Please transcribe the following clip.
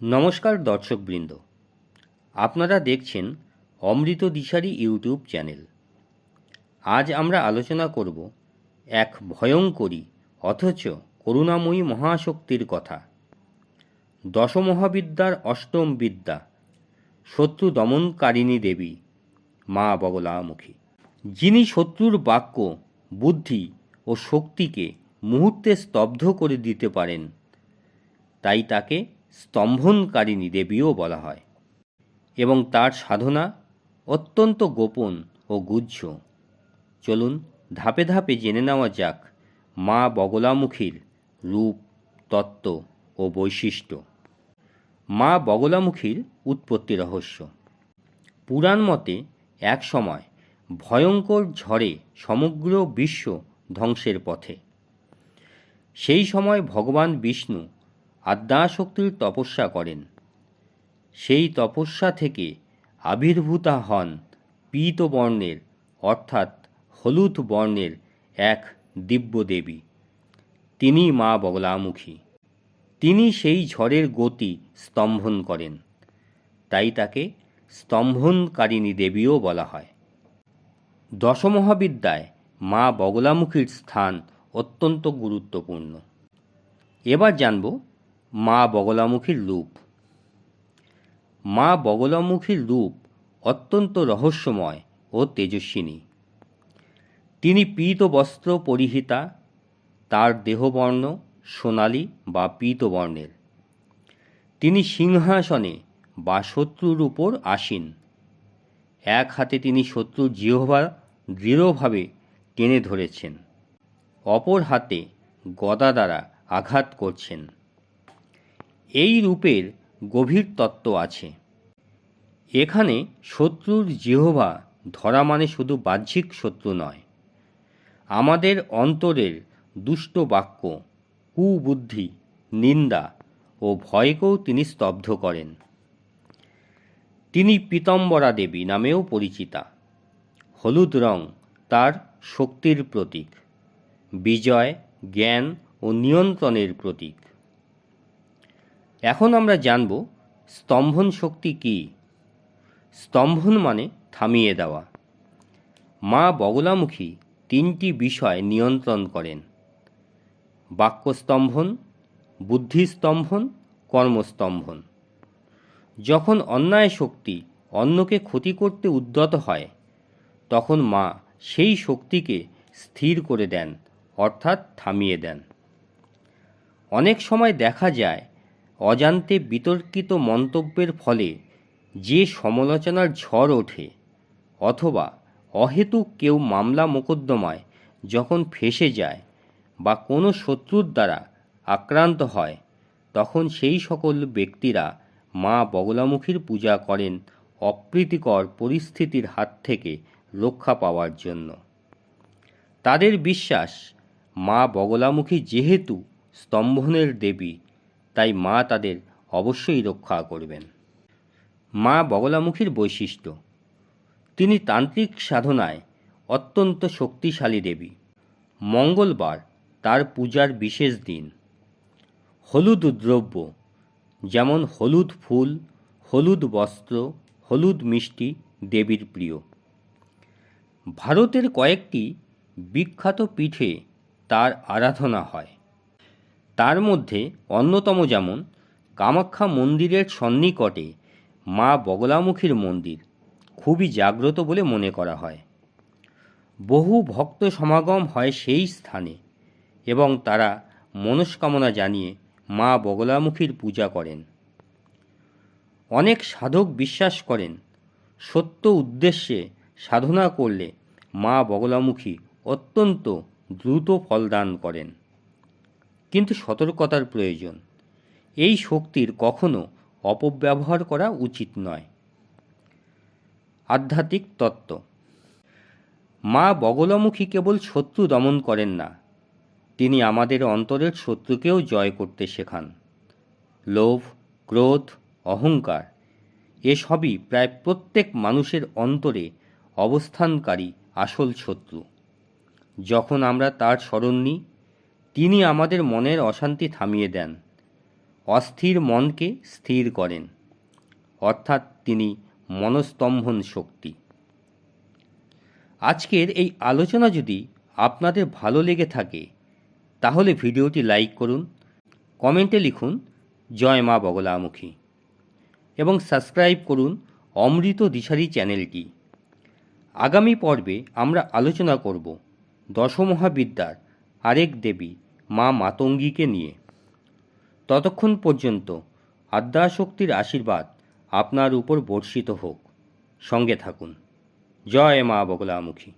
নমস্কার দর্শকবৃন্দ, আপনারা দেখছেন অমৃত দিশারি ইউটিউব চ্যানেল। আজ আমরা আলোচনা করব এক ভয়ঙ্করী অথচ করুণাময়ী মহাশক্তির কথা। দশমহাবিদ্যার অষ্টম বিদ্যা, শত্রু দমনকারিণী দেবী মা বগলামুখী, যিনি শত্রুর বাক্য, বুদ্ধি ও শক্তিকে মুহূর্তে স্তব্ধ করে দিতে পারেন, তাই তাকে স্তম্ভনকারিণী দেবীও বলা হয়। এবং তার সাধনা অত্যন্ত গোপন ও গুহ্য। চলুন ধাপে ধাপে জেনে নেওয়া যাক মা বগলামুখীর রূপ, তত্ত্ব ও বৈশিষ্ট্য। মা বগলামুখীর উৎপত্তি রহস্য। পুরাণ মতে এক সময় ভয়ঙ্কর ঝড়ে সমগ্র বিশ্ব ধ্বংসের পথে। সেই সময় ভগবান বিষ্ণু আদ্যাশক্তির তপস্যা করেন। সেই তপস্যা থেকে আবির্ভূতা হন পীতবর্ণের অর্থাৎ হলুদ বর্ণের এক দিব্য দেবী। তিনি মা বগলামুখী। তিনি সেই ঝড়ের গতি স্তম্ভন করেন, তাই তাকে স্তম্ভনকারিণী দেবীও বলা হয়। দশমহাবিদ্যায় মা বগলামুখীর স্থান অত্যন্ত গুরুত্বপূর্ণ। এবার জানব মা বগলামুখীর রূপ। মা বগলামুখীর রূপ অত্যন্ত রহস্যময় ও তেজস্বিনী। তিনি পীত বস্ত্র পরিহিতা, তার দেহবর্ণ সোনালী বা পীতবর্ণের। তিনি সিংহাসনে বা শত্রুর উপর আসীন। এক হাতে তিনি শত্রুর জিহ্বা দৃঢ়ভাবে টেনে ধরেছেন, অপর হাতে গদা দ্বারা আঘাত করছেন। এই রূপের গভীর তত্ত্ব আছে। এখানে শত্রুর জিহ্বা ধরা মানে শুধু বাহ্যিক শত্রু নয়, আমাদের অন্তরের দুষ্ট বাক্য, কুবুদ্ধি, নিন্দা ও ভয়কেও তিনি স্তব্ধ করেন। তিনি পীতম্বরা দেবী নামেও পরিচিতা। হলুদ রং তার শক্তির প্রতীক, বিজয়, জ্ঞান ও নিয়ন্ত্রণের প্রতীক। এখন আমরা জানব স্তম্ভন শক্তি কী। স্তম্ভন মানে থামিয়ে দেওয়া। মা বগলামুখী তিনটি বিষয় নিয়ন্ত্রণ করেন: বাক্যস্তম্ভন, বুদ্ধিস্তম্ভন, কর্মস্তম্ভন। যখন অন্যায় শক্তি অন্যকে ক্ষতি করতে উদ্যত হয়, তখন মা সেই শক্তিকে স্থির করে দেন, অর্থাৎ থামিয়ে দেন। অনেক সময় দেখা যায় অজান্তে বিতর্কিত মন্তব্যের ফলে যে সমালোচনার ঝড় ওঠে, অথবা অহেতুক কেউ মামলা মোকদ্দমায় যখন ফেঁসে যায় বা কোনো শত্রুর দ্বারা আক্রান্ত হয়, তখন সেই সকল ব্যক্তিরা মা বগলামুখীর পূজা করেন অপ্রীতিকর পরিস্থিতির হাত থেকে রক্ষা পাওয়ার জন্য। তাদের বিশ্বাস, মা বগলামুখী যেহেতু স্তম্ভনের দেবী, তাই মা তাদের অবশ্যই রক্ষা করবেন। মা বগলামুখীর বৈশিষ্ট্য। তিনি তান্ত্রিক সাধনায় অত্যন্ত শক্তিশালী দেবী। মঙ্গলবার তার পূজার বিশেষ দিন। হলুদ দ্রব্য যেমন হলুদ ফুল, হলুদ বস্ত্র, হলুদ মিষ্টি দেবীর প্রিয়। ভারতের কয়েকটি বিখ্যাত পীঠে তার আরাধনা হয়। তার মধ্যে অন্যতম যেমন কামাখ্যা মন্দিরের সন্নিকটে মা বগলামুখীর মন্দির খুবই জাগ্রত বলে মনে করা হয়। বহু ভক্ত সমাগম হয় সেই স্থানে এবং তারা মনস্কামনা জানিয়ে মা বগলামুখীর পূজা করেন। অনেক সাধক বিশ্বাস করেন সত্য উদ্দেশ্যে সাধনা করলে মা বগলামুখী অত্যন্ত দ্রুত ফলদান করেন। কিন্তু সতর্কতার প্রয়োজন। এই শক্তির কখনো অপব্যবহার করা উচিত নয়। আধ্যাত্মিক তত্ত্ব। মা বগলামুখী কেবল শত্রু দমন করেন না, তিনি আমাদের অন্তরের শত্রুকেও জয় করতে শেখান। লোভ, ক্রোধ, অহংকার এসবই প্রায় প্রত্যেক মানুষের অন্তরে অবস্থানকারী আসল শত্রু। যখন আমরা তার শরণ নিই, তিনি আমাদের মনের অশান্তি থামিয়ে দেন অস্থির মনকে স্থির করেন, অর্থাৎ তিনি মনস্তম্ভন শক্তি। আজকের এই আলোচনা যদি আপনাদের ভালো লেগে থাকে তাহলে ভিডিওটি লাইক করুন, কমেন্টে লিখুন জয় মা বগলামুখী এবং সাবস্ক্রাইব করুন অমৃত দিশারি চ্যানেলটি। আগামী পর্বে আমরা আলোচনা করব দশমহাবিদ্যার আরেক দেবী মা মাতঙ্গীকে নিয়ে। ততক্ষণ পর্যন্ত আদ্যাশক্তির আশীর্বাদ আপনার উপর বর্ষিত হোক। সঙ্গে থাকুন। জয় মা বগলামুখী।